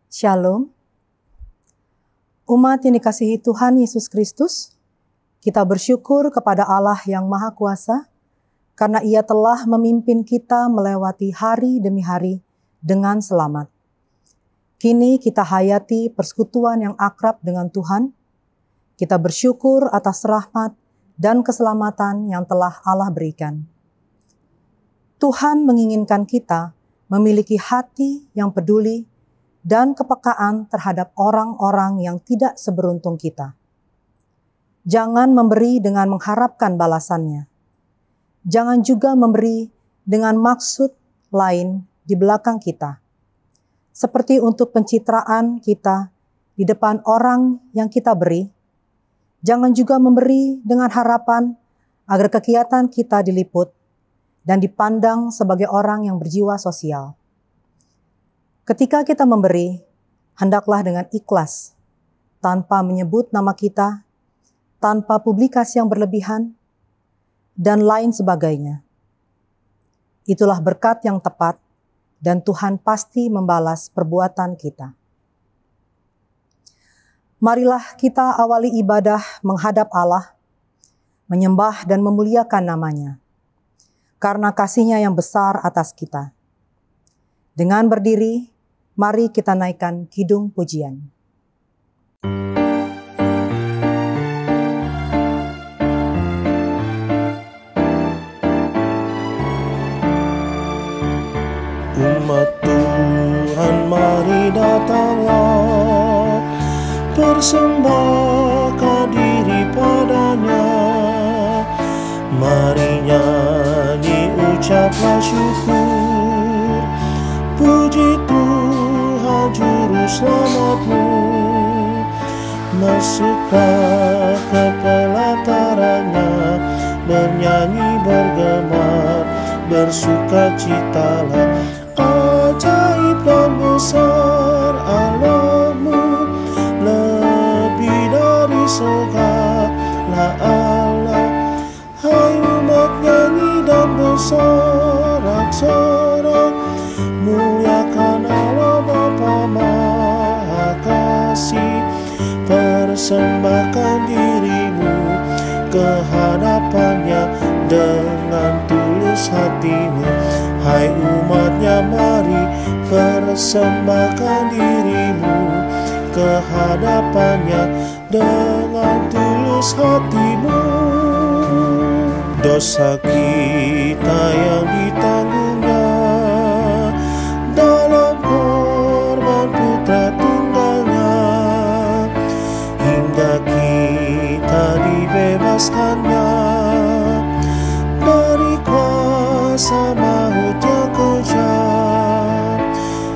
Shalom. Umat yang dikasihi Tuhan Yesus Kristus, kita bersyukur kepada Allah yang Maha Kuasa, karena Ia telah memimpin kita melewati hari demi hari dengan selamat. Kini kita hayati persekutuan yang akrab dengan Tuhan. Kita bersyukur atas rahmat dan keselamatan yang telah Allah berikan. Tuhan menginginkan kita memiliki hati yang peduli dan kepekaan terhadap orang-orang yang tidak seberuntung kita. Jangan memberi dengan mengharapkan balasannya. Jangan juga memberi dengan maksud lain di belakang kita. Seperti untuk pencitraan kita di depan orang yang kita beri. Jangan juga memberi dengan harapan agar kegiatan kita diliput dan dipandang sebagai orang yang berjiwa sosial. Ketika kita memberi, hendaklah dengan ikhlas, tanpa menyebut nama kita, tanpa publikasi yang berlebihan, dan lain sebagainya. Itulah berkat yang tepat, dan Tuhan pasti membalas perbuatan kita. Marilah kita awali ibadah menghadap Allah, menyembah dan memuliakan namanya, karena kasih-Nya yang besar atas kita. Dengan berdiri, mari kita naikkan kidung pujian. Umat Tuhan, mari datanglah, persembahkan diri padanya. Mari nyanyi, ucaplah syukur, puji Tuhan Juru Selamatmu. Masuklah ke pelatarannya, bernyanyi bergemar, bersukacitalah. Ajaib dan besar Allah-Mu, lebih dari segala Allah. Hai umat, nyanyi dan bersorak-sorak, muliakan Allah Bapa Maha Kasih. Persembahkan dirimu ke hadapannya dengan tulus hatimu. Hai umatnya, mari persembahkan dirimu ke hadapannya dengan tulus hatimu. Dosa kita yang ditanggungnya dalam korban putra tunggalnya, hingga kita dibebaskannya dari kuasa maut yang kejam.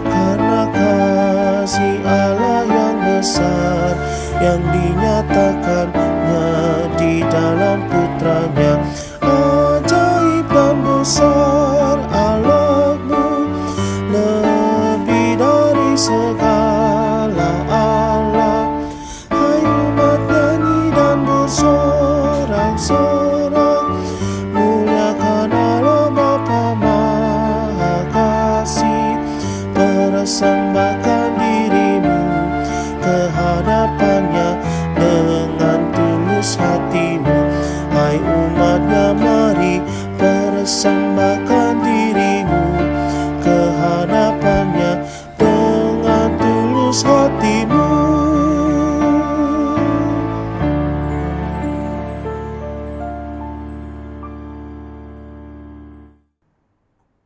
Karena kasih Allah yang besar yang dinyatakannya di dalam putranya. Ajaib dan besar Allah-Mu, lebih dari segala Allah. Hai umat, nyanyi dan bersorak-sorak, muliakan Allah Bapa Maha Kasih. Persembahkan dirimu ke hadapannya dengan tulus hatimu. Hai umatnya, mari persembahkan dirimu ke hadapannya dengan tulus hatimu.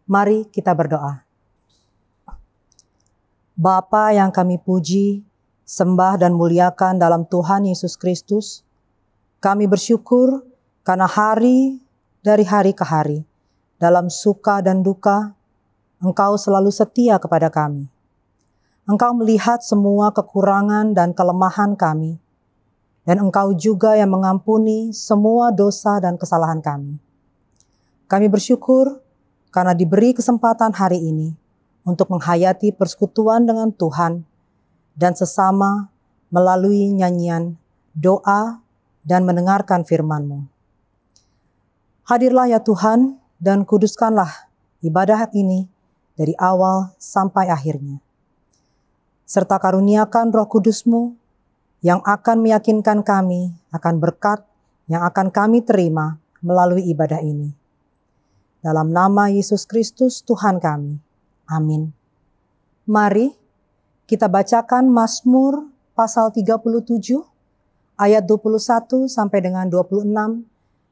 Mari kita berdoa. Bapa yang kami puji, sembah dan muliakan dalam Tuhan Yesus Kristus, kami bersyukur karena hari dari hari ke hari, dalam suka dan duka, Engkau selalu setia kepada kami. Engkau melihat semua kekurangan dan kelemahan kami, dan Engkau juga yang mengampuni semua dosa dan kesalahan kami. Kami bersyukur karena diberi kesempatan hari ini untuk menghayati persekutuan dengan Tuhan dan sesama melalui nyanyian, doa, dan mendengarkan firman-Mu. Hadirlah ya Tuhan, dan kuduskanlah ibadah ini dari awal sampai akhirnya. serta karuniakan Roh Kudus-Mu yang akan meyakinkan kami akan berkat yang akan kami terima melalui ibadah ini. Dalam nama Yesus Kristus Tuhan kami. Amin. Mari kita bacakan Mazmur pasal 37 ayat 21 sampai dengan 26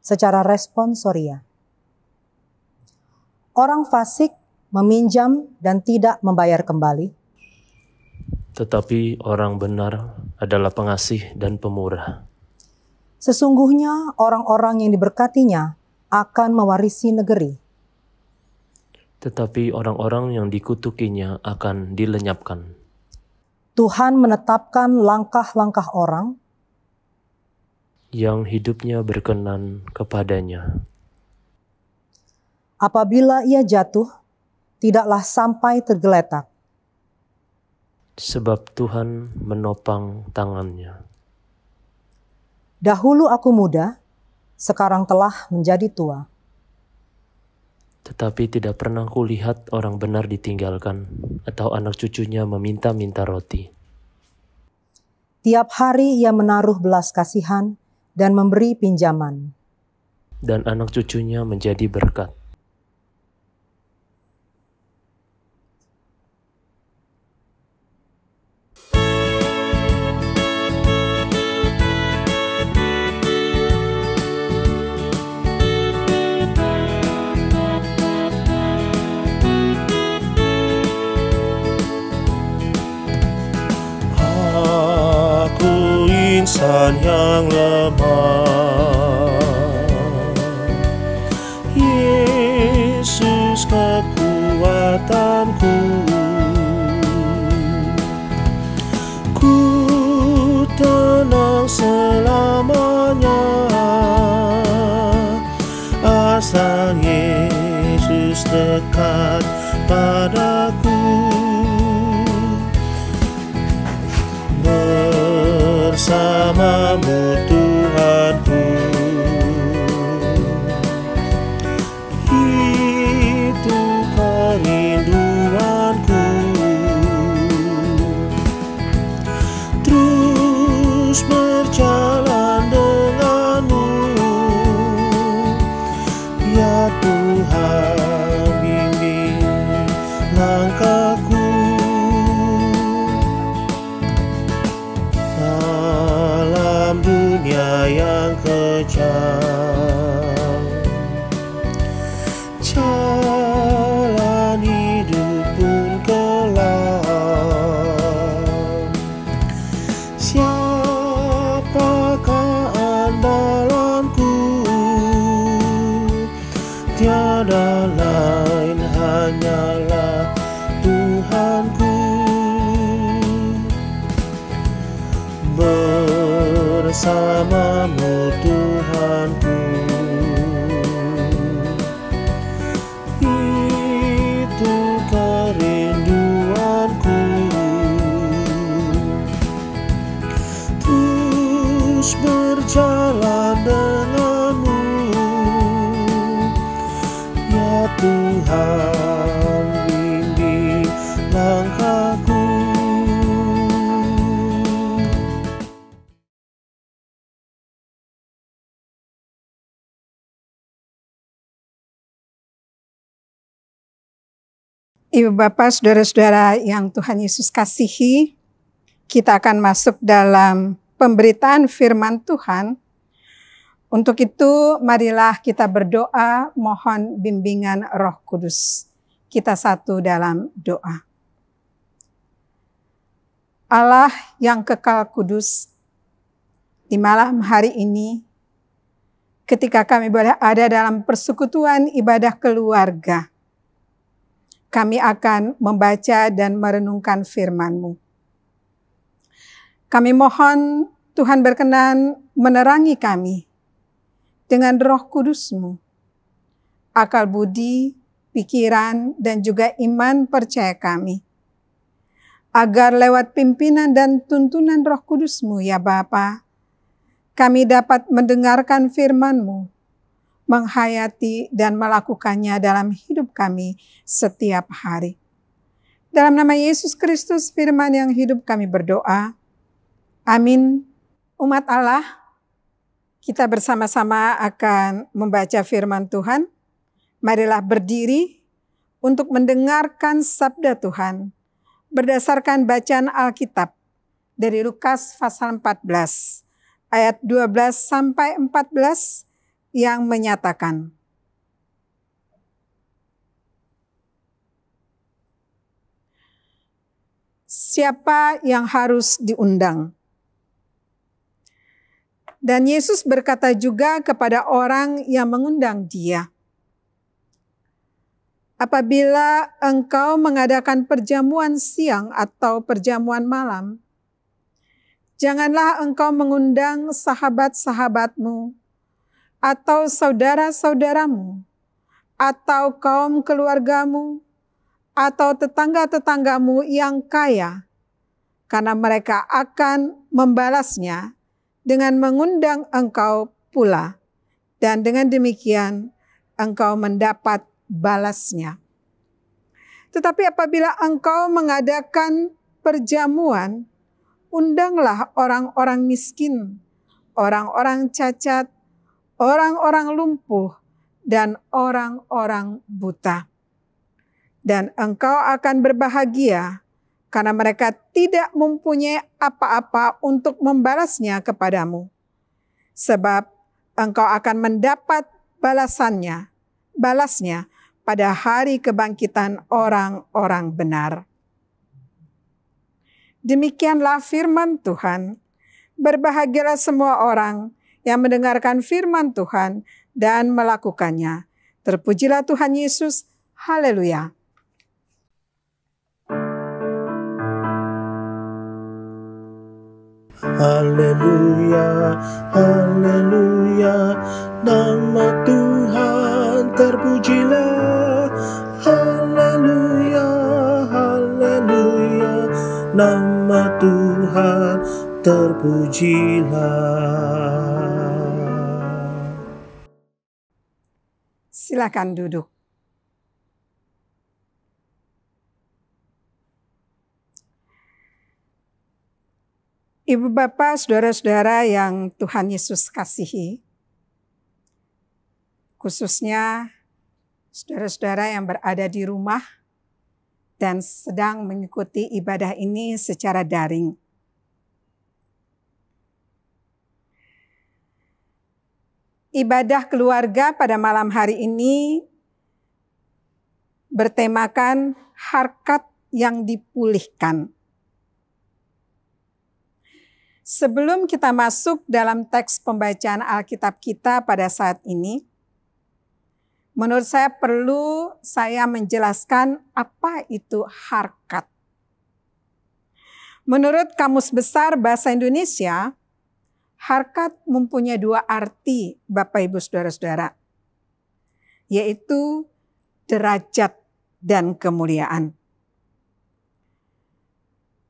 secara responsoria. Orang fasik meminjam dan tidak membayar kembali. Tetapi orang benar adalah pengasih dan pemurah. Sesungguhnya orang-orang yang diberkatinya akan mewarisi negeri. Tetapi orang-orang yang dikutukinya akan dilenyapkan. Tuhan menetapkan langkah-langkah orang yang hidupnya berkenan kepadanya. Apabila ia jatuh, tidaklah sampai tergeletak. Sebab Tuhan menopang tangannya. Dahulu aku muda, sekarang telah menjadi tua. Tetapi tidak pernah kulihat orang benar ditinggalkan, atau anak cucunya meminta-minta roti. Tiap hari ia menaruh belas kasihan dan memberi pinjaman. Dan anak cucunya menjadi berkat. Insan yang lemah, Yesus kekuatanku, ku tenang selamanya, asal Yesus dekat padaku. Bersamamu Tuhanku, itu kerinduanku. Terus berjalan denganmu, ya Tuhan, bimbing langkahku. Dunia yang kejam, jalan hidup pun kelam. Siapakah andalanku? Tiada lain, hanyalah Tuhanku. Bersamamu Tuhanku, itu kerinduanku. Terus berjalan denganmu, ya Tuhan, bimbing langkahku. Ibu Bapak, saudara-saudara yang Tuhan Yesus kasihi, kita akan masuk dalam pemberitaan firman Tuhan. Untuk itu, marilah kita berdoa mohon bimbingan Roh Kudus. Kita satu dalam doa. Allah yang kekal kudus, di malam hari ini, ketika kami boleh ada dalam persekutuan ibadah keluarga, kami akan membaca dan merenungkan firman-Mu. Kami mohon Tuhan berkenan menerangi kami dengan Roh Kudus-Mu, akal budi, pikiran, dan juga iman percaya kami, agar lewat pimpinan dan tuntunan Roh Kudus-Mu, ya Bapa, kami dapat mendengarkan firman-Mu, menghayati dan melakukannya dalam hidup kami setiap hari. Dalam nama Yesus Kristus, firman yang hidup, kami berdoa. Amin. Umat Allah, kita bersama-sama akan membaca firman Tuhan. Marilah berdiri untuk mendengarkan sabda Tuhan berdasarkan bacaan Alkitab dari Lukas pasal 14 ayat 12 sampai 14 yang menyatakan, siapa yang harus diundang? Dan Yesus berkata juga kepada orang yang mengundang Dia, apabila engkau mengadakan perjamuan siang atau perjamuan malam, janganlah engkau mengundang sahabat-sahabatmu, atau saudara-saudaramu, atau kaum keluargamu, atau tetangga-tetanggamu yang kaya, karena mereka akan membalasnya dengan mengundang engkau pula, dan dengan demikian engkau mendapat balasnya. Tetapi apabila engkau mengadakan perjamuan, undanglah orang-orang miskin, orang-orang cacat, orang-orang lumpuh, dan orang-orang buta. Dan engkau akan berbahagia karena mereka tidak mempunyai apa-apa untuk membalasnya kepadamu. Sebab engkau akan mendapat balasnya pada hari kebangkitan orang-orang benar. Demikianlah firman Tuhan. Berbahagialah semua orang yang mendengarkan firman Tuhan dan melakukannya. Terpujilah Tuhan Yesus. Haleluya. Haleluya, haleluya, nama Tuhan terpujilah. Haleluya, haleluya, nama Tuhan terpujilah. Silakan duduk. Ibu bapak, saudara-saudara yang Tuhan Yesus kasihi, khususnya saudara-saudara yang berada di rumah dan sedang mengikuti ibadah ini secara daring. Ibadah keluarga pada malam hari ini bertemakan harkat yang dipulihkan. Sebelum kita masuk dalam teks pembacaan Alkitab kita pada saat ini, menurut saya perlu saya menjelaskan apa itu harkat. Menurut Kamus Besar Bahasa Indonesia, harkat mempunyai dua arti, Bapak Ibu Saudara-saudara, yaitu derajat dan kemuliaan.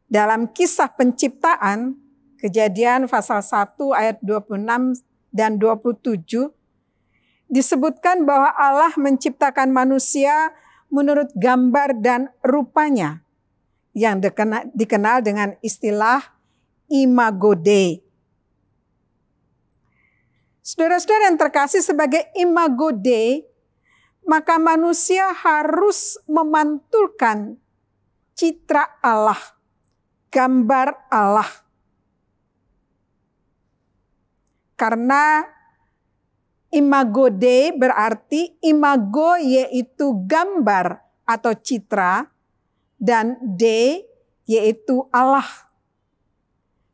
Dalam kisah penciptaan, Kejadian pasal 1 ayat 26 dan 27, disebutkan bahwa Allah menciptakan manusia menurut gambar dan rupanya, yang dikenal dengan istilah imago Dei. Saudara-saudara yang terkasih, sebagai imago Dei, maka manusia harus memantulkan citra Allah, gambar Allah. Karena imago Dei berarti imago yaitu gambar atau citra, dan Dei yaitu Allah.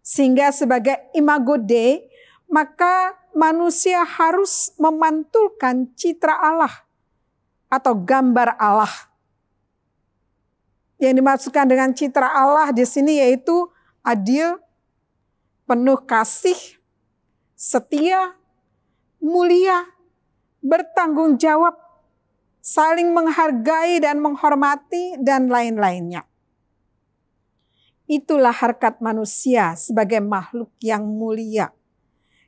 Sehingga sebagai imago Dei, maka manusia harus memantulkan citra Allah atau gambar Allah. Yang dimaksudkan dengan citra Allah di sini yaitu adil, penuh kasih, setia, mulia, bertanggung jawab, saling menghargai dan menghormati, dan lain-lainnya. Itulah harkat manusia sebagai makhluk yang mulia,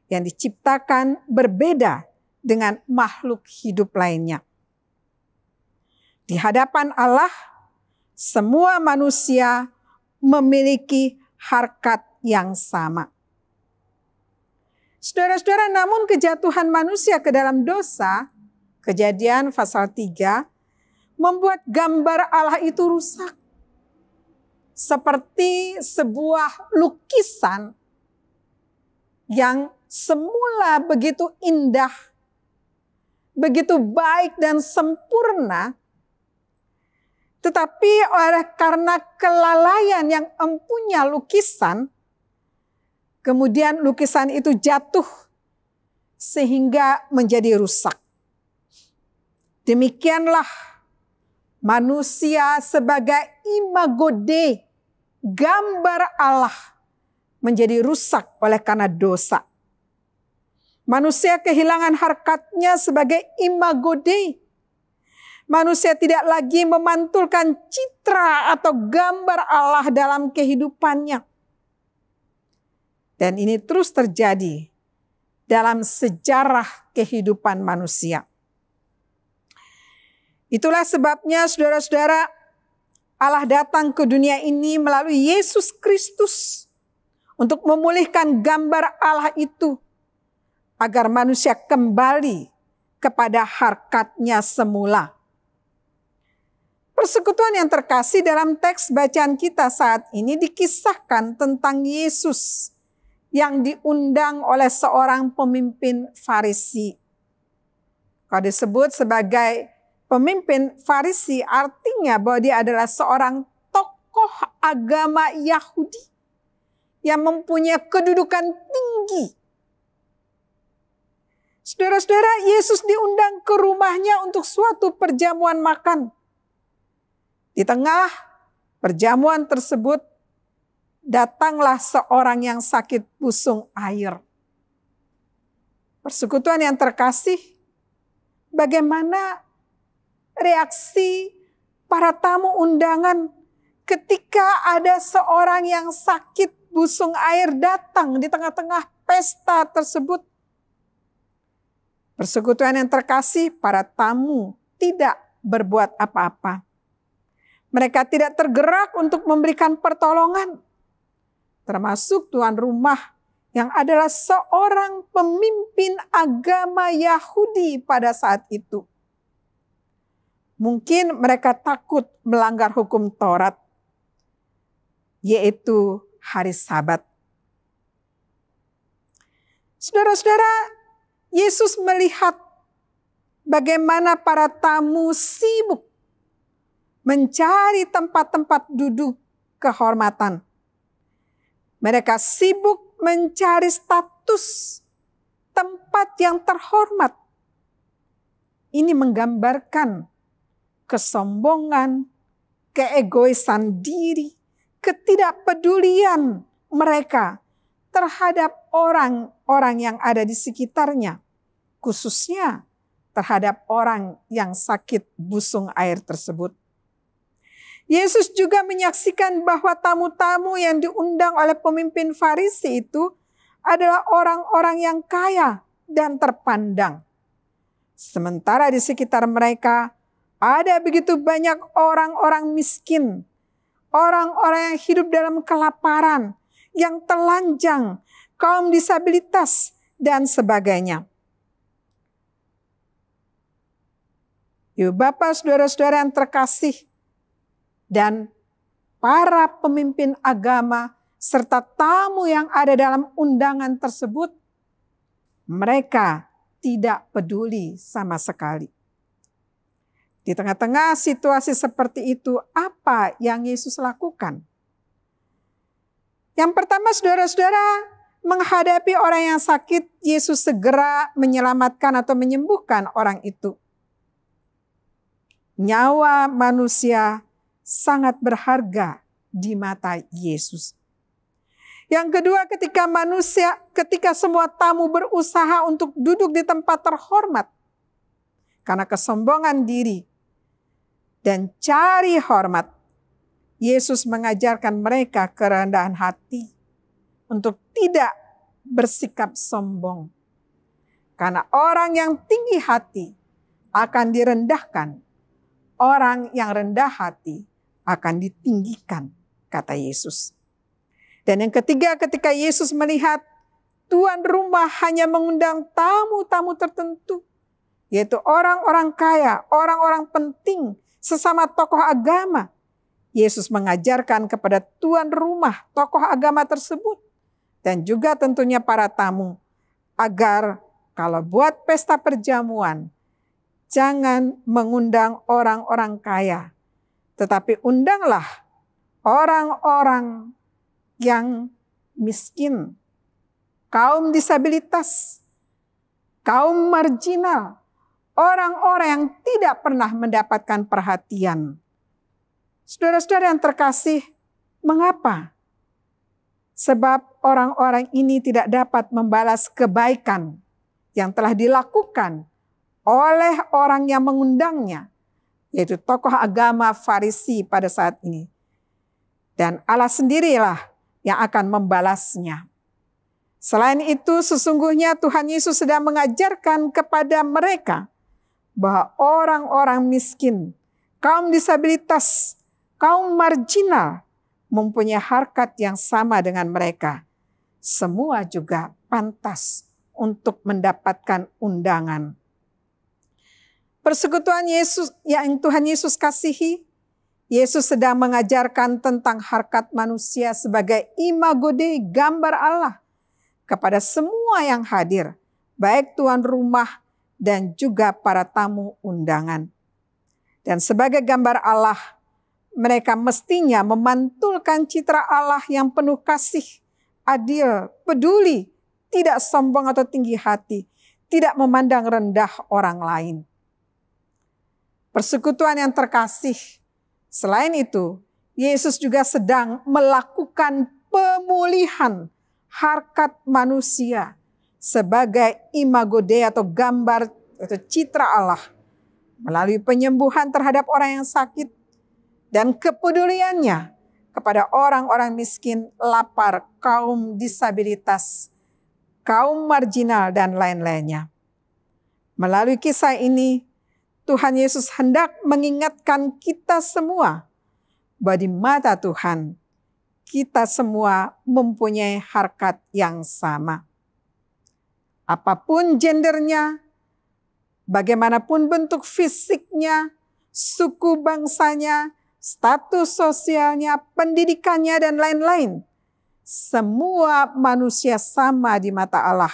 yang diciptakan berbeda dengan makhluk hidup lainnya. Di hadapan Allah, semua manusia memiliki harkat yang sama. Saudara-saudara, namun kejatuhan manusia ke dalam dosa, Kejadian pasal 3, membuat gambar Allah itu rusak. Seperti sebuah lukisan yang semula begitu indah, begitu baik dan sempurna, tetapi karena kelalaian yang empunya lukisan, kemudian lukisan itu jatuh sehingga menjadi rusak. Demikianlah manusia sebagai imago Dei, gambar Allah, menjadi rusak oleh karena dosa. Manusia kehilangan harkatnya sebagai imago Dei. Manusia tidak lagi memantulkan citra atau gambar Allah dalam kehidupannya. Dan ini terus terjadi dalam sejarah kehidupan manusia. Itulah sebabnya saudara-saudara, Allah datang ke dunia ini melalui Yesus Kristus untuk memulihkan gambar Allah itu agar manusia kembali kepada harkatnya semula. Persekutuan yang terkasih, dalam teks bacaan kita saat ini dikisahkan tentang Yesus yang diundang oleh seorang pemimpin Farisi. Kalau disebut sebagai pemimpin Farisi, artinya bahwa dia adalah seorang tokoh agama Yahudi yang mempunyai kedudukan tinggi. Saudara-saudara, Yesus diundang ke rumahnya untuk suatu perjamuan makan. Di tengah perjamuan tersebut, datanglah seorang yang sakit busung air. Persekutuan yang terkasih, bagaimana reaksi para tamu undangan ketika ada seorang yang sakit busung air datang di tengah-tengah pesta tersebut? Persekutuan yang terkasih, para tamu tidak berbuat apa-apa. Mereka tidak tergerak untuk memberikan pertolongan. Termasuk tuan rumah yang adalah seorang pemimpin agama Yahudi pada saat itu. Mungkin mereka takut melanggar hukum Taurat, yaitu hari Sabat. Saudara-saudara, Yesus melihat bagaimana para tamu sibuk mencari tempat-tempat duduk kehormatan. Mereka sibuk mencari status tempat yang terhormat. Ini menggambarkan kesombongan, keegoisan diri, ketidakpedulian mereka terhadap orang-orang yang ada di sekitarnya, khususnya terhadap orang yang sakit busung air tersebut. Yesus juga menyaksikan bahwa tamu-tamu yang diundang oleh pemimpin Farisi itu adalah orang-orang yang kaya dan terpandang. Sementara di sekitar mereka ada begitu banyak orang-orang miskin, orang-orang yang hidup dalam kelaparan, yang telanjang, kaum disabilitas, dan sebagainya. Ibu bapak, saudara-saudara yang terkasih, dan para pemimpin agama serta tamu yang ada dalam undangan tersebut, mereka tidak peduli sama sekali. Di tengah-tengah situasi seperti itu, apa yang Yesus lakukan? Yang pertama, saudara-saudara, menghadapi orang yang sakit, Yesus segera menyelamatkan atau menyembuhkan orang itu. Nyawa manusia sangat berharga di mata Yesus. Yang kedua, ketika semua tamu berusaha untuk duduk di tempat terhormat karena kesombongan diri dan cari hormat, Yesus mengajarkan mereka kerendahan hati untuk tidak bersikap sombong. Karena orang yang tinggi hati akan direndahkan, orang yang rendah hati akan ditinggikan, kata Yesus. Dan yang ketiga, ketika Yesus melihat tuan rumah hanya mengundang tamu-tamu tertentu, yaitu orang-orang kaya, orang-orang penting, sesama tokoh agama, Yesus mengajarkan kepada tuan rumah, tokoh agama tersebut, dan juga tentunya para tamu, agar kalau buat pesta perjamuan, jangan mengundang orang-orang kaya, tetapi undanglah orang-orang yang miskin, kaum disabilitas, kaum marginal, orang-orang yang tidak pernah mendapatkan perhatian. Saudara-saudara yang terkasih, mengapa? Sebab orang-orang ini tidak dapat membalas kebaikan yang telah dilakukan oleh orang yang mengundangnya, yaitu tokoh agama Farisi pada saat ini. Dan Allah sendirilah yang akan membalasnya. Selain itu, sesungguhnya Tuhan Yesus sedang mengajarkan kepada mereka bahwa orang-orang miskin, kaum disabilitas, kaum marginal mempunyai harkat yang sama dengan mereka. Semua juga pantas untuk mendapatkan undangan. Persekutuan Yesus yang Tuhan Yesus kasihi, Yesus sedang mengajarkan tentang harkat manusia sebagai imago Dei, gambar Allah, kepada semua yang hadir, baik tuan rumah dan juga para tamu undangan. Dan sebagai gambar Allah, mereka mestinya memantulkan citra Allah yang penuh kasih, adil, peduli, tidak sombong atau tinggi hati, tidak memandang rendah orang lain. Persekutuan yang terkasih, selain itu, Yesus juga sedang melakukan pemulihan harkat manusia sebagai imago Dei atau gambar atau citra Allah melalui penyembuhan terhadap orang yang sakit dan kepeduliannya kepada orang-orang miskin, lapar, kaum disabilitas, kaum marginal, dan lain-lainnya. Melalui kisah ini, Tuhan Yesus hendak mengingatkan kita semua bahwa di mata Tuhan, kita semua mempunyai harkat yang sama. Apapun gendernya, bagaimanapun bentuk fisiknya, suku bangsanya, status sosialnya, pendidikannya, dan lain-lain. Semua manusia sama di mata Allah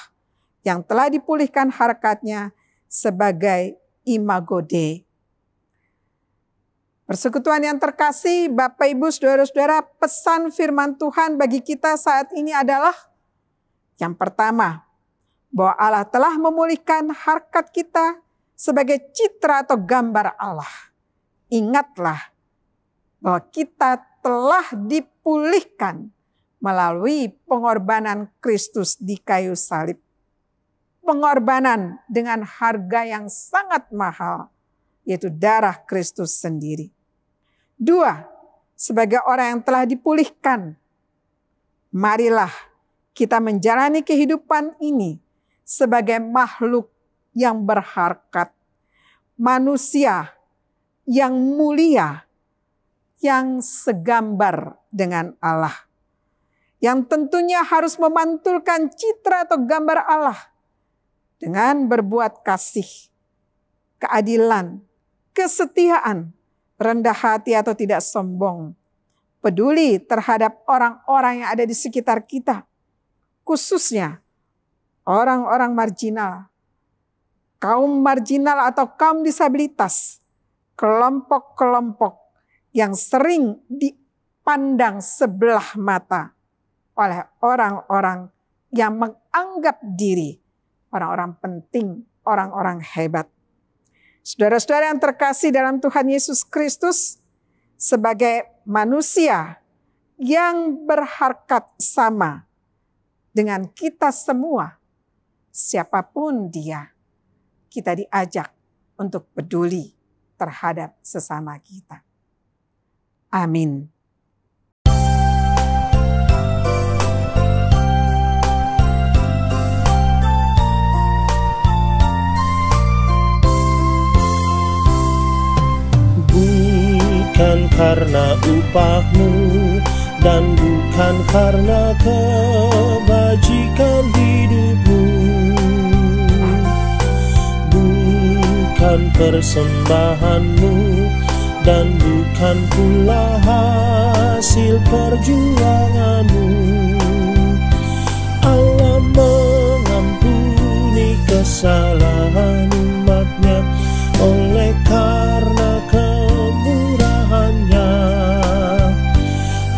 yang telah dipulihkan harkatnya sebagai imago Dei. Persekutuan yang terkasih, Bapak Ibu Saudara-saudara, pesan firman Tuhan bagi kita saat ini adalah yang pertama, bahwa Allah telah memulihkan harkat kita sebagai citra atau gambar Allah. Ingatlah bahwa kita telah dipulihkan melalui pengorbanan Kristus di kayu salib. Pengorbanan dengan harga yang sangat mahal, yaitu darah Kristus sendiri. 2, sebagai orang yang telah dipulihkan, marilah kita menjalani kehidupan ini sebagai makhluk yang berharkat, manusia yang mulia, yang segambar dengan Allah, yang tentunya harus memantulkan citra atau gambar Allah dengan berbuat kasih, keadilan, kesetiaan, rendah hati atau tidak sombong, peduli terhadap orang-orang yang ada di sekitar kita, khususnya orang-orang marginal, kaum marginal atau kaum disabilitas, kelompok-kelompok yang sering dipandang sebelah mata oleh orang-orang yang menganggap diri orang-orang penting, orang-orang hebat. Saudara-saudara yang terkasih dalam Tuhan Yesus Kristus, sebagai manusia yang berharkat sama dengan kita semua, siapapun dia, kita diajak untuk peduli terhadap sesama kita. Amin. bukan karena upahmu dan bukan karena kebajikan hidupmu, bukan persembahanmu dan bukan pula hasil perjuanganmu. Allah mengampuni kesalahan umatnya oleh karena kemurahannya,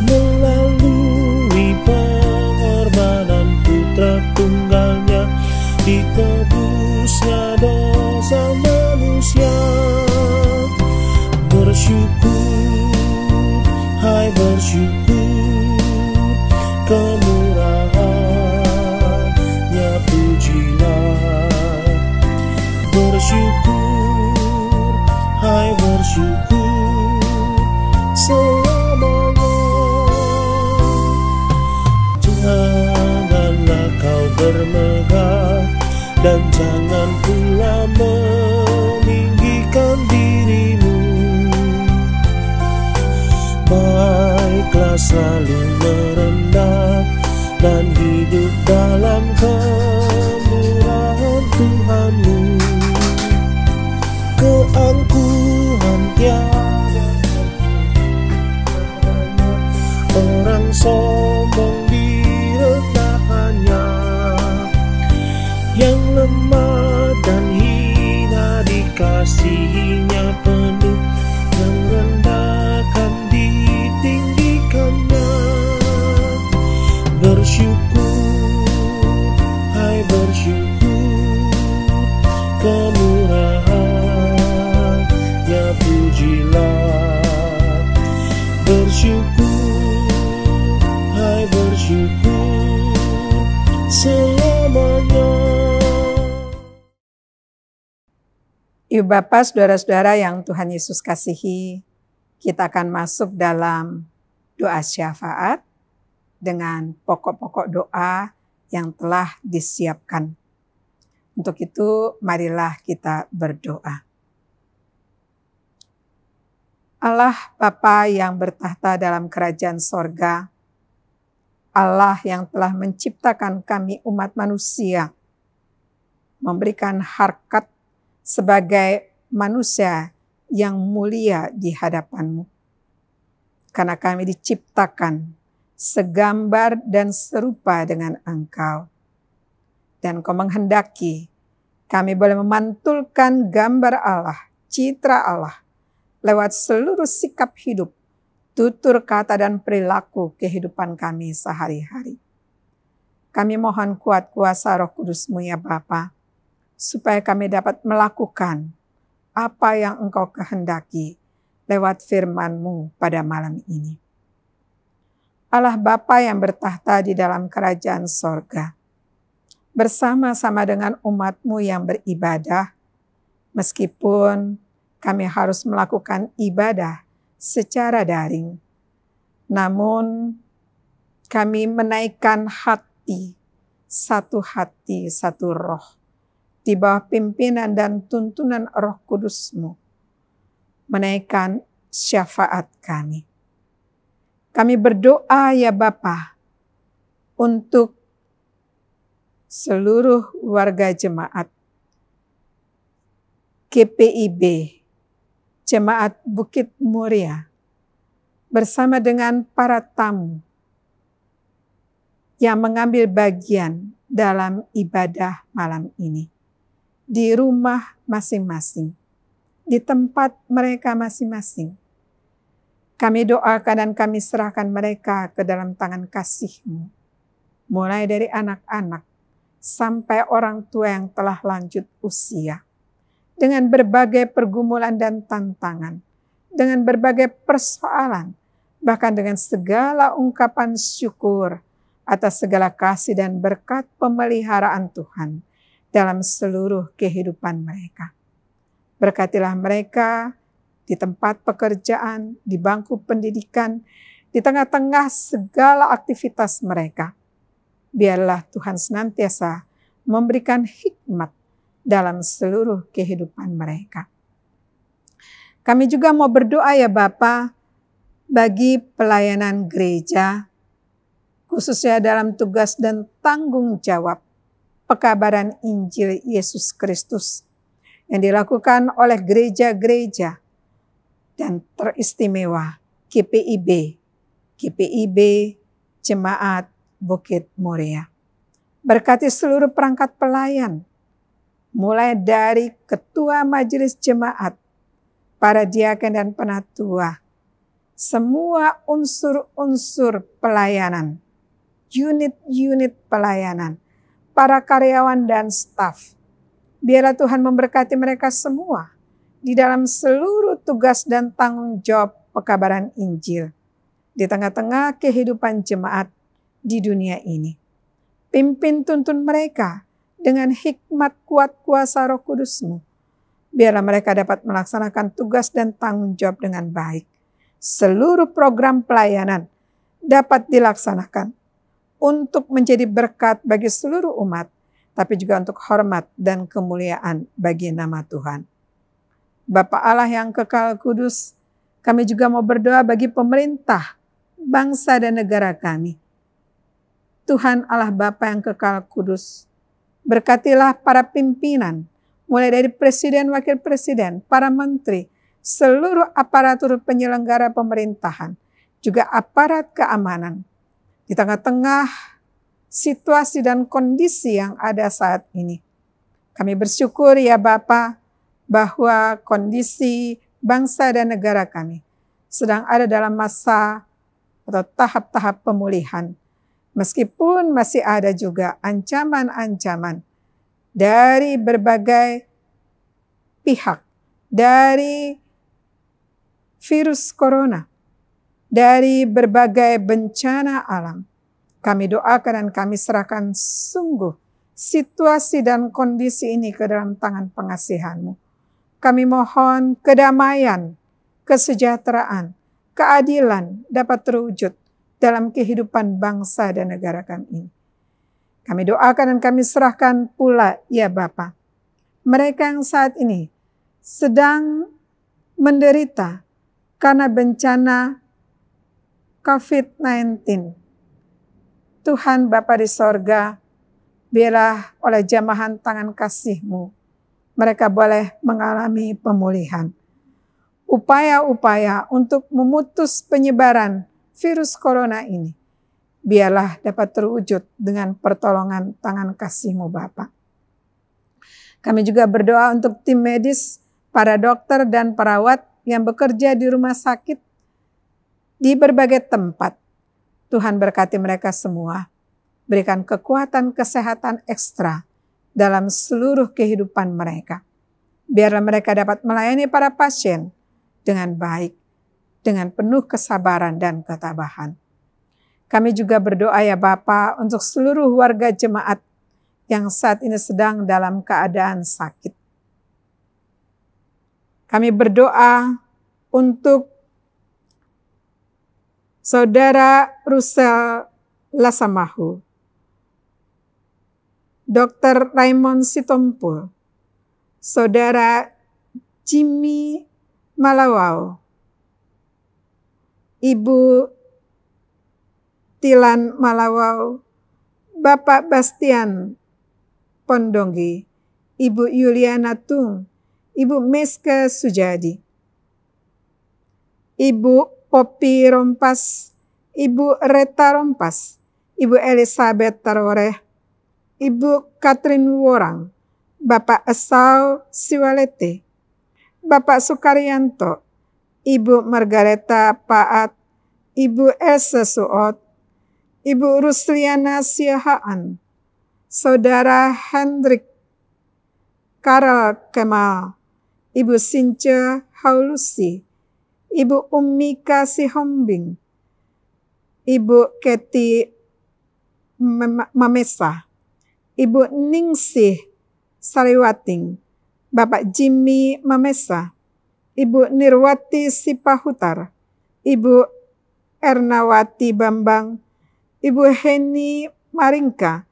melalui pengorbanan putra tunggalnya ditebusnya dosa manusia. Bersyukur, hai bersyukur, kemurahannya pujilah. Bersyukur, hai bersyukur, selamanya. Janganlah kau bermegah dan jangan pula meninggikan dirimu. Baiklah selalu merendah dan hidup dalam kemurahan Tuhanmu. Keangkuhan tiada orang sombong direndahkannya, yang lemah dan hina dikasihinya penuh, yang rendah akan ditinggikannya. Bersyukur, hai bersyukur, kemurahannya pujilah. Bersyukur, hai bersyukur, selamanya. Ibu Bapa, saudara-saudara yang Tuhan Yesus kasihi, kita akan masuk dalam doa syafaat dengan pokok-pokok doa yang telah disiapkan. Untuk itu, marilah kita berdoa. Allah Bapa yang bertahta dalam kerajaan sorga, Allah yang telah menciptakan kami umat manusia, memberikan harkat sebagai manusia yang mulia di hadapan-Mu. Karena kami diciptakan segambar dan serupa dengan Engkau. Dan Kau menghendaki kami boleh memantulkan gambar Allah, citra Allah, lewat seluruh sikap hidup, tutur kata dan perilaku kehidupan kami sehari-hari. Kami mohon kuat kuasa Roh Kudus-Mu ya Bapa, supaya kami dapat melakukan apa yang Engkau kehendaki lewat firman-Mu pada malam ini. Allah Bapa yang bertahta di dalam kerajaan sorga, bersama-sama dengan umat-Mu yang beribadah, meskipun kami harus melakukan ibadah secara daring, namun kami menaikkan hati, satu roh, di bawah pimpinan dan tuntunan Roh Kudus-Mu, menaikkan syafaat kami. Kami berdoa ya Bapa untuk seluruh warga jemaat GPIB, Jemaat Bukit Muria, bersama dengan para tamu yang mengambil bagian dalam ibadah malam ini, di rumah masing-masing, di tempat mereka masing-masing. Kami doakan dan kami serahkan mereka ke dalam tangan kasih-Mu, mulai dari anak-anak sampai orang tua yang telah lanjut usia, dengan berbagai pergumulan dan tantangan, dengan berbagai persoalan, bahkan dengan segala ungkapan syukur atas segala kasih dan berkat pemeliharaan Tuhan dalam seluruh kehidupan mereka. Berkatilah mereka di tempat pekerjaan, di bangku pendidikan, di tengah-tengah segala aktivitas mereka. Biarlah Tuhan senantiasa memberikan hikmat dalam seluruh kehidupan mereka. Kami juga mau berdoa ya Bapa bagi pelayanan gereja, khususnya dalam tugas dan tanggung jawab pekabaran Injil Yesus Kristus yang dilakukan oleh gereja-gereja dan teristimewa GPIB Jemaat Bukit Muria. Berkati seluruh perangkat pelayan, mulai dari ketua majelis jemaat, para diaken dan penatua, semua unsur-unsur pelayanan, unit-unit pelayanan, para karyawan dan staf. Biarlah Tuhan memberkati mereka semua di dalam seluruh tugas dan tanggung jawab pekabaran Injil di tengah-tengah kehidupan jemaat di dunia ini. Pimpin tuntun mereka dengan hikmat kuat kuasa Roh Kudus-Mu. Biarlah mereka dapat melaksanakan tugas dan tanggung jawab dengan baik. Seluruh program pelayanan dapat dilaksanakan untuk menjadi berkat bagi seluruh umat, tapi juga untuk hormat dan kemuliaan bagi nama Tuhan. Bapa Allah yang kekal kudus, kami juga mau berdoa bagi pemerintah, bangsa dan negara kami. Tuhan Allah Bapa yang kekal kudus, berkatilah para pimpinan, mulai dari presiden, wakil presiden, para menteri, seluruh aparatur penyelenggara pemerintahan, juga aparat keamanan. Di tengah-tengah situasi dan kondisi yang ada saat ini, kami bersyukur ya Bapa, bahwa kondisi bangsa dan negara kami sedang ada dalam masa atau tahap-tahap pemulihan. Meskipun masih ada juga ancaman-ancaman dari berbagai pihak, dari virus corona, dari berbagai bencana alam. Kami doakan dan kami serahkan sungguh situasi dan kondisi ini ke dalam tangan pengasihan-Mu. Kami mohon kedamaian, kesejahteraan, keadilan dapat terwujud dalam kehidupan bangsa dan negara kami ini. Kami doakan dan kami serahkan pula ya Bapa, mereka yang saat ini sedang menderita karena bencana COVID-19. Tuhan Bapa di sorga, biarlah oleh jamahan tangan kasih-Mu, mereka boleh mengalami pemulihan. Upaya-upaya untuk memutus penyebaran virus corona ini, biarlah dapat terwujud dengan pertolongan tangan kasih-Mu Bapa. Kami juga berdoa untuk tim medis, para dokter dan perawat yang bekerja di rumah sakit di berbagai tempat. Tuhan berkati mereka semua, berikan kekuatan kesehatan ekstra dalam seluruh kehidupan mereka. Biarlah mereka dapat melayani para pasien dengan baik, dengan penuh kesabaran dan ketabahan. Kami juga berdoa ya Bapa untuk seluruh warga jemaat yang saat ini sedang dalam keadaan sakit. Kami berdoa untuk Saudara Rusel Lasamahu, Dr. Raymond Sitompul, Saudara Jimmy Malawau, Ibu Tilan Malawau, Bapak Bastian Pondonggi, Ibu Yuliana Tung, Ibu Meska Sujadi, Ibu Popi Rompas, Ibu Reta Rompas, Ibu Elizabeth Taroreh, Ibu Katrin Worang, Bapak Esau Siwalete, Bapak Sukaryanto, Ibu Margareta Paat, Ibu Elsa Suot, Ibu Rusliana Siahaan, Saudara Hendrik Karel Kemal, Ibu Since Haulusi, Ibu Ummika Sihombing, Ibu Keti Mamesa, Ibu Ningsih Sariwating, Bapak Jimmy Mamesa, Ibu Nirwati Sipahutar, Ibu Ernawati Bambang, Ibu Heni Maringka,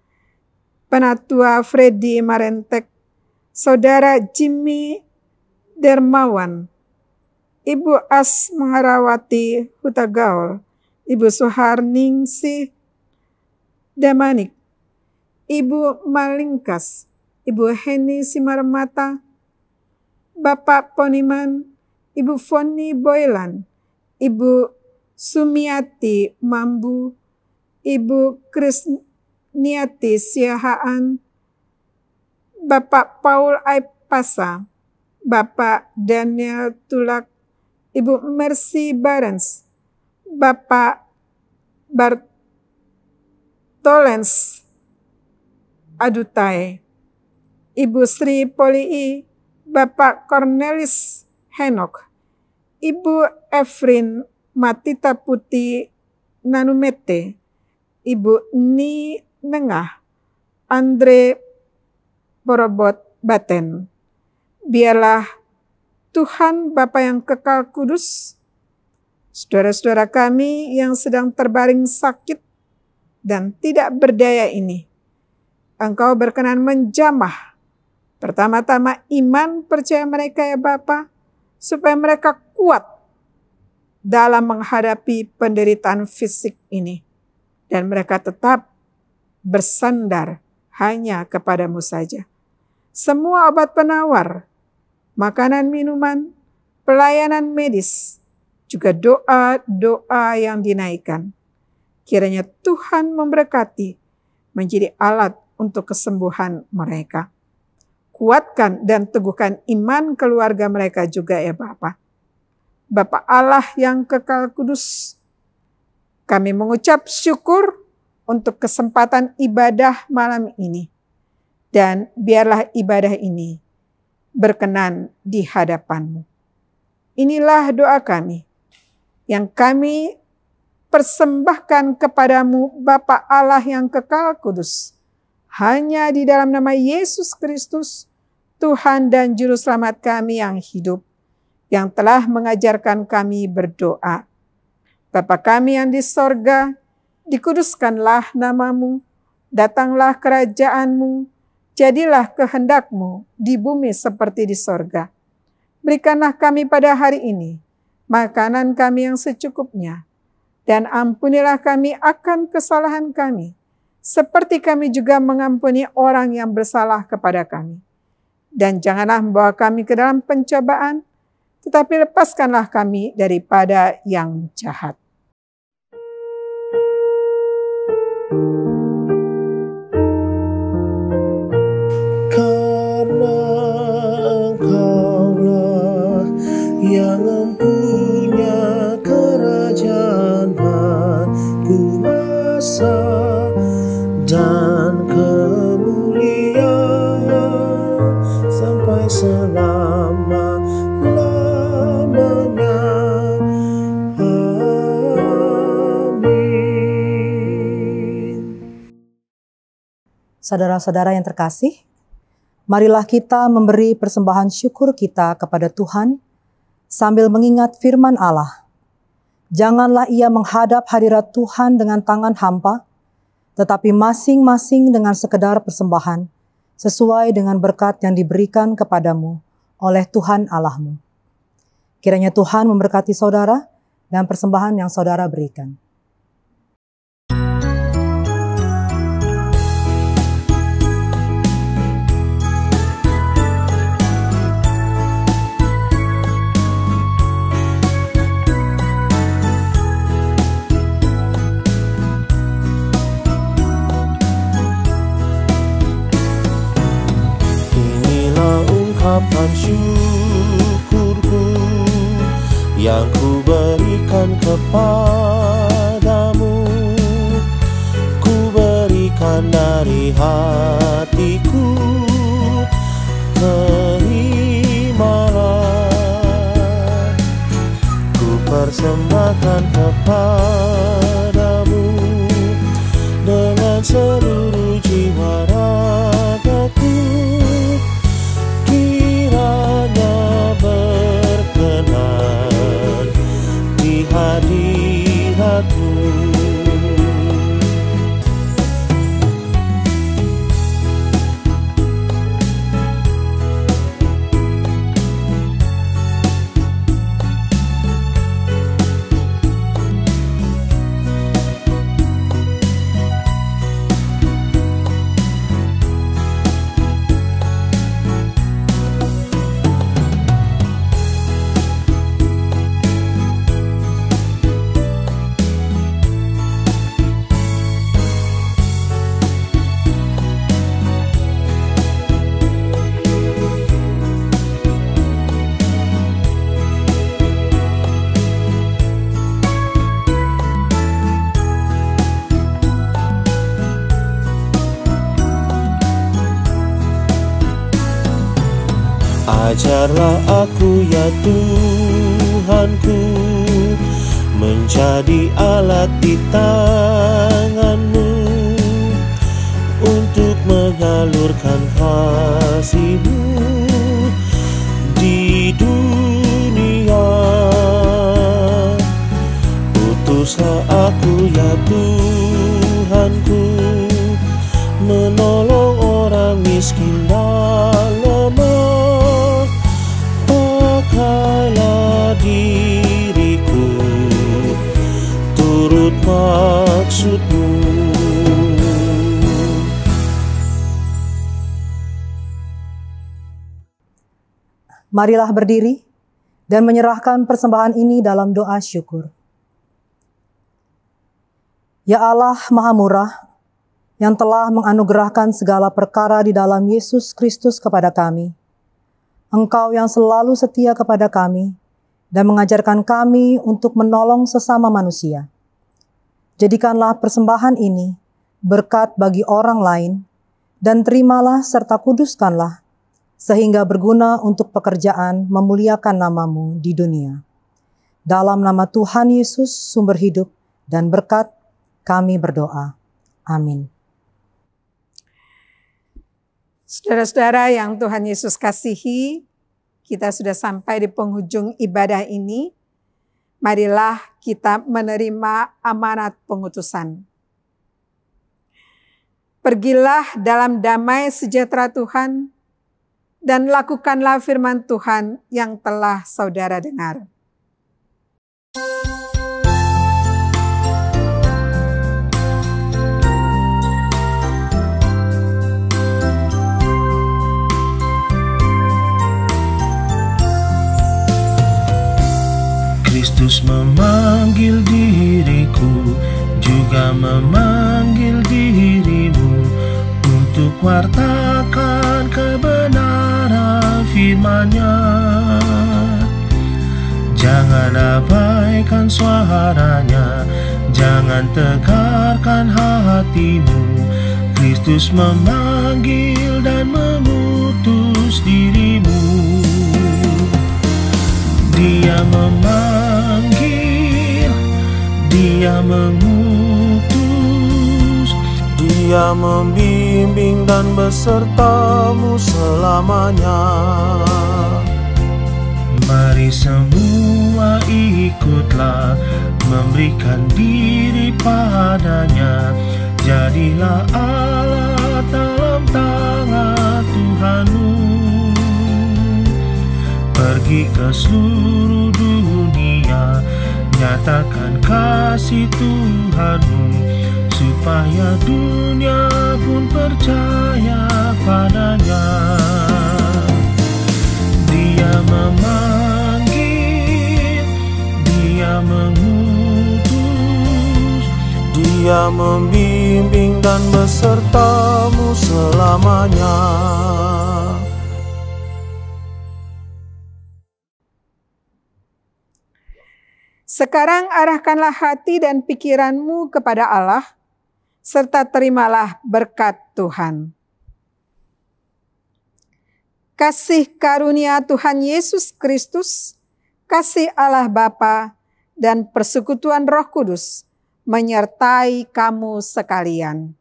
Penatua Freddy Marentek, Saudara Jimmy Dermawan, Ibu Asmarawati Hutagaul, Ibu Suharningsih Damanik, Ibu Malingkas, Ibu Heni Simarmata, Bapak Poniman, Ibu Foni Boylan, Ibu Sumiati Mambu, Ibu Krisniati Siahaan, Bapak Paul Aipasa, Bapak Daniel Tulak, Ibu Mercy Barens, Bapak Bartolens Adutai, Ibu Sri Polii, Bapak Cornelis Henok, Ibu Efrin Matita Putih Nanumete, Ibu Ni Nengah, Andre Borobot Baten. Biarlah Tuhan Bapa yang kekal kudus, saudara-saudara kami yang sedang terbaring sakit dan tidak berdaya ini, Engkau berkenan menjamah pertama-tama iman percaya mereka ya Bapa, supaya mereka kuat dalam menghadapi penderitaan fisik ini. Dan mereka tetap bersandar hanya kepadamu saja. Semua obat penawar, makanan minuman, pelayanan medis, juga doa-doa yang dinaikkan. Kiranya Tuhan memberkati menjadi alat untuk kesembuhan mereka. Kuatkan dan teguhkan iman keluarga mereka juga ya Bapa. Bapa Allah yang kekal kudus, kami mengucap syukur untuk kesempatan ibadah malam ini. Dan biarlah ibadah ini berkenan di hadapan-Mu. Inilah doa kami yang kami persembahkan kepadamu Bapa Allah yang kekal kudus. Hanya di dalam nama Yesus Kristus, Tuhan dan Juru Selamat kami yang hidup, yang telah mengajarkan kami berdoa. Bapa kami yang di sorga, dikuduskanlah namamu, datanglah kerajaan-Mu, jadilah kehendak-Mu di bumi seperti di sorga. Berikanlah kami pada hari ini makanan kami yang secukupnya, dan ampunilah kami akan kesalahan kami, seperti kami juga mengampuni orang yang bersalah kepada kami. Dan janganlah membawa kami ke dalam pencobaan, tetapi lepaskanlah kami daripada yang jahat. Karena Engkaulah yang mempunyai kerajaan dan kuasa dan kemuliaan sampai selama-lamanya. Amin. Saudara-saudara yang terkasih, marilah kita memberi persembahan syukur kita kepada Tuhan sambil mengingat firman Allah. Janganlah ia menghadap hadirat Tuhan dengan tangan hampa, tetapi masing-masing dengan sekedar persembahan, sesuai dengan berkat yang diberikan kepadamu oleh Tuhan Allahmu. Kiranya Tuhan memberkati saudara dan persembahan yang saudara berikan. Ungkapan syukurku yang ku berikan kepadamu, ku berikan dari hatiku, terimalah. Ku persembahkan kepadamu dengan seluruh jiwa ragaku. Berkenan di hadirat-Mu. Ajarlah aku ya Tuhanku, menjadi alat di tangan-Mu untuk mengalurkan kasih-Mu di dunia. Utuslah aku ya Tuhanku, menolong orang miskin dan lemah. Pakailah diriku turut maksud-Mu. Marilah berdiri dan menyerahkan persembahan ini dalam doa syukur. Ya Allah Maha Murah, yang telah menganugerahkan segala perkara di dalam Yesus Kristus kepada kami, Engkau yang selalu setia kepada kami dan mengajarkan kami untuk menolong sesama manusia. Jadikanlah persembahan ini berkat bagi orang lain, dan terimalah serta kuduskanlah, sehingga berguna untuk pekerjaan memuliakan nama-Mu di dunia. Dalam nama Tuhan Yesus, sumber hidup dan berkat, kami berdoa. Amin. Saudara-saudara yang Tuhan Yesus kasihi, kita sudah sampai di penghujung ibadah ini. Marilah kita menerima amanat pengutusan. Pergilah dalam damai sejahtera Tuhan, dan lakukanlah firman Tuhan yang telah saudara dengar. Kristus memanggil diriku, juga memanggil dirimu, untuk wartakan kebenaran firman-Nya. Jangan abaikan suaranya, jangan tegarkan hatimu. Kristus memanggil dan mengutus dirimu. Dia memanggil, Dia mengutus, Dia membimbing dan besertamu selamanya. Mari semua ikutlah, memberikan diri padanya. Jadilah alat dalam tangan Tuhanmu. Pergi ke seluruh dunia, nyatakan kasih Tuhanmu, supaya dunia pun percaya padanya. Dia memanggil, Dia mengutus, Dia membimbing dan besertamu selamanya. Sekarang arahkanlah hati dan pikiranmu kepada Allah, serta terimalah berkat Tuhan. Kasih karunia Tuhan Yesus Kristus, kasih Allah Bapa, dan persekutuan Roh Kudus menyertai kamu sekalian.